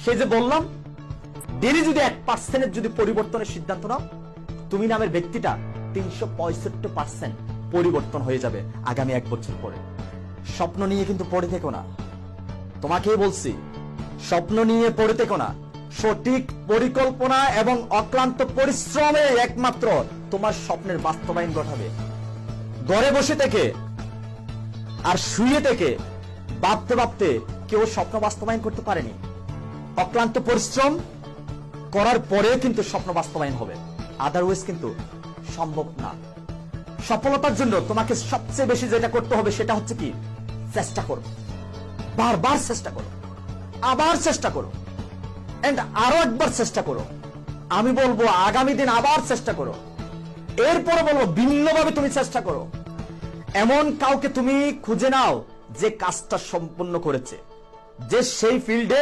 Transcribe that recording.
সেই যে বললাম, ডেলি যদি 1% যদি পরিবর্তনের সিদ্ধান্ত নাও, তুমি নামের ব্যক্তিটা 365% পরিবর্তন হয়ে যাবে আগামী 1 বছর পরে। স্বপ্ন নিয়ে কিন্তু পড়ে থেকো না, তোমাকেই বলছি, স্বপ্ন নিয়ে পড়ে থেকো না। সঠিক পরিকল্পনা এবং অক্লান্ত পরিশ্রমে একমাত্র তোমার স্বপ্নের বাস্তবায়ন ঘটাবে। ঘরে বসে থেকে আর শুয়ে থেকে ভাবতে ভাবতে কেউ স্বপ্ন বাস্তবায়ন করতে পারেনি। অক্লান্ত পরিশ্রম করার পরেও কিন্তু স্বপ্ন বাস্তবায়ন হবে, আদারওয়াইজ কিন্তু সম্ভব না। সফলতার জন্য তোমাকে সবচেয়ে বেশি যেটা করতে হবে সেটা হচ্ছে কি, চেষ্টা করো, বারবার চেষ্টা করো, আবার চেষ্টা করো, এন্ড আরো একবার চেষ্টা করো। আমি বলবো আগামী দিন আবার চেষ্টা করো, এরপরে বলবো ভিন্নভাবে তুমি চেষ্টা করো। এমন কাউকে তুমি খুঁজে নাও যে কাজটা সম্পন্ন করেছে, যে সেই ফিল্ডে